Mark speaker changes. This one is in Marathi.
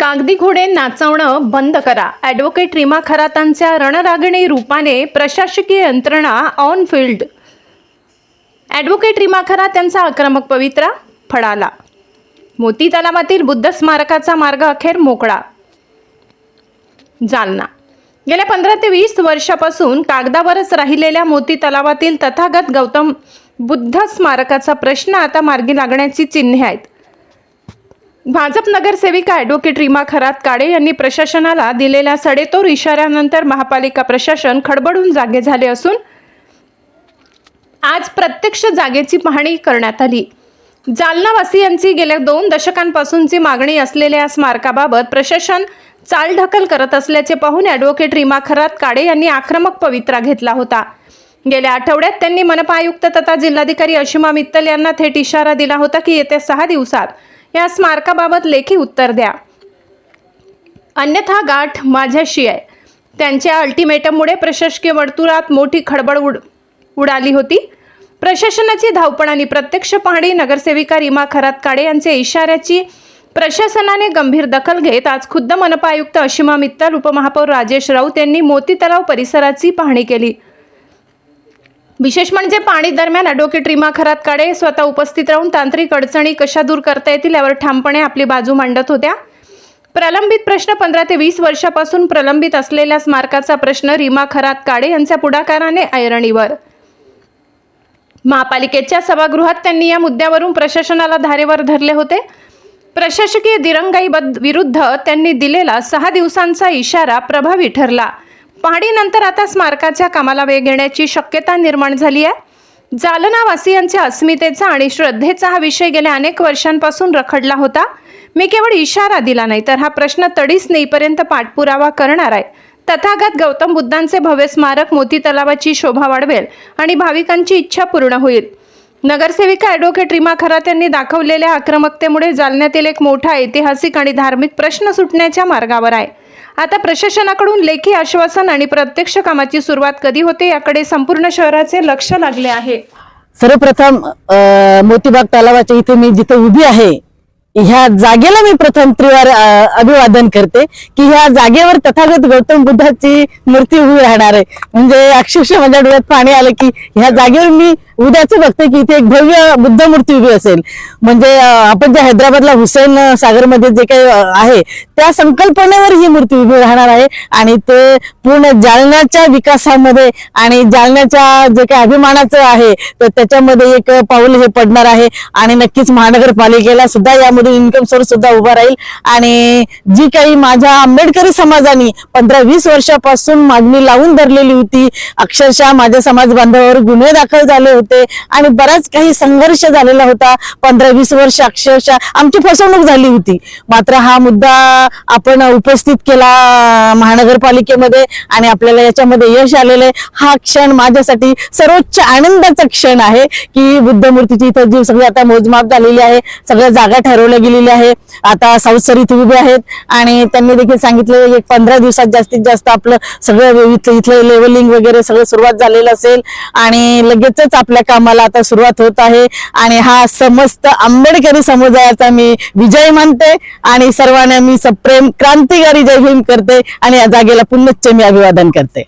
Speaker 1: कागदी घोडे नाचवणं बंद करा. ॲडव्होकेट रीमा खरातांच्या रणरागिणी रूपाने प्रशासकीय यंत्रणा on field. Advocate Reema Kharat यांचा आक्रमक पवित्रा फडाला. मोती तलावातील बुद्ध स्मारकाचा मार्ग अखेर मोकळा. जालना. गेल्या 15 ते 20 वर्षापासून कागदावरच राहिलेल्या मोती तलावातील तथागत गौतम बुद्ध स्मारकाचा प्रश्न आता मार्गी लागण्याची चिन्हे आहेत. भाजप नगरसेविका ॲडव्होकेट रीमा खरात काळे यांनी प्रशासनाला दिलेल्या सडेतोड इशाऱ्यानंतर महापालिका प्रशासन खडबडून जागे झाले असून आज प्रत्यक्ष जागेची पाहणी करण्यात आली. जालनावासियांची गेल्या 2 दशकांपासूनची मागणी असलेल्या या स्मारकाबाबत प्रशासन चालढकल करत असल्याचे पाहून ॲडव्होकेट रीमा खरात काळे यांनी आक्रमक पवित्रा घेतला होता. गेल्या आठवड्यात त्यांनी मनपा आयुक्त तथा जिल्हाधिकारी अशिमा मित्तल यांना थेट इशारा दिला होता की येत्या 6 दिवसात या स्मारकाबाबत लेखी उत्तर द्या, अन्यथा गाठ माझ्याशी आहे. त्यांच्या अल्टिमेटममुळे प्रशासकीय वर्तुळात मोठी खळबळ उडाली होती. प्रशासनाची धावपळ आणि प्रत्यक्ष पाहणी नगरसेविका रीमा खरात काळे यांच्या इशाऱ्याची प्रशासनाने गंभीर दखल घेत आज खुद्द मनपा आयुक्त अशिमा मित्तल, उपमहापौर राजेश राऊत यांनी मोती तलाव परिसराची पाहणी केली. विशेष म्हणजे पाहणी दरम्यान ॲडव्होकेट रीमा खरात काळे स्वतः उपस्थित राहून तांत्रिक अडचणी कशा दूर करता येतील यावर ठामपणे आपली बाजू मांडत होत्या. प्रलंबित प्रश्न 15 ते 20 वर्षापासून प्रलंबित असलेल्या स्मारकाचा प्रश्न रीमा खरात काळे यांच्या पुढाकाराने ऐरणीवर. महापालिकेच्या सभागृहात त्यांनी या मुद्द्यावरून प्रशासनाला धारेवर धरले होते. प्रशासकीय दिरंगाई विरुद्ध त्यांनी दिलेला 6 दिवसांचा इशारा प्रभावी ठरला. पाहणीनंतर आता स्मारकाच्या कामाला वेग येण्याची शक्यता निर्माण झाली आहे. जालनावासियांच्या अस्मितेचा आणि श्रद्धेचा हा विषय गेल्या अनेक वर्षांपासून रखडला होता. मी केवळ इशारा दिला नाही तर हा प्रश्न तडीस नेईपर्यंत पाठपुरावा करणार आहे. तथागत गौतम बुद्धांचे भव्य स्मारक मोती तलावाची शोभा वाढवेल आणि भाविकांची इच्छा पूर्ण होईल. नगरसेविका ॲडव्होकेट रीमा खरात यांनी दाखवलेल्या आक्रमकतेमुळे जालन्यातील एक मोठा ऐतिहासिक आणि धार्मिक प्रश्न सुटण्याच्या मार्गावर आहे. आता प्रशासनाकडून लेखी आश्वासन आणि प्रत्यक्ष कामाची सुरुवात कधी होते याकडे संपूर्ण शहराचे लक्ष लागले आहे.
Speaker 2: सर्वप्रथम मोतीबाग तलावाच्या इथे मी जिथे उभी आहे ह्या जागेला मी प्रथम त्रिवार अभिवादन करते की ह्या जागेवर तथागत गौतम बुद्धाची मूर्ती उभी राहणार आहे. म्हणजे अक्षरशः माझ्या डोळ्यात पाणी आलं की ह्या जागेवर मी उद्याच बघते की इथे एक भव्य बुद्ध मूर्ती उभी असेल. म्हणजे आपण जे हैदराबादला हुसेन सागरमध्ये जे काही आहे त्या संकल्पनेवर ही मूर्ती उभी राहणार आहे आणि ते पूर्ण जालन्याच्या विकासामध्ये आणि जालन्याच्या जे काही अभिमानाचं आहे तर त्याच्यामध्ये एक पाऊल हे पडणार आहे. आणि नक्कीच महानगरपालिकेला सुद्धा यामधून इन्कम सोर्स सुद्धा उभा राहील. आणि जी काही माझ्या आंबेडकरी समाजाने 15-20 वर्षापासून मागणी लावून धरलेली होती, अक्षरशः माझ्या समाज बांधवावर गुन्हे दाखल झाले होते आणि बराच काही संघर्ष झालेला होता. 15-20 वर्ष अक्षरशः आमची फसवणूक झाली होती. मात्र हा मुद्दा आपण उपस्थित केला महानगरपालिकेमध्ये आणि आपल्याला याच्यामध्ये यश आलेलं आहे. हा क्षण माझ्यासाठी सर्वोच्च आनंदाचा क्षण आहे की बुद्ध मूर्तीची इथं जी सगळी आता मोजमाप झालेली आहे, सगळ्या जागा ठरवल्या गेलेल्या आहे. आता साऊथ सर इथे उभे आहेत आणि त्यांनी देखील सांगितलं एक 15 दिवसात जास्तीत जास्त आपलं सगळं इथलं लेवलिंग वगैरे सगळं सुरुवात झालेलं असेल आणि लगेचच आपल्या कामाला आता सुरुवात होत आहे. आणि हा समस्त आंबेडकरी समुदायाचा मी विजय मानते आणि सर्वांना मी सप्रेम क्रांतिकारी जय भीम करते आणि या जागेला पुनश्च मी अभिवादन करते.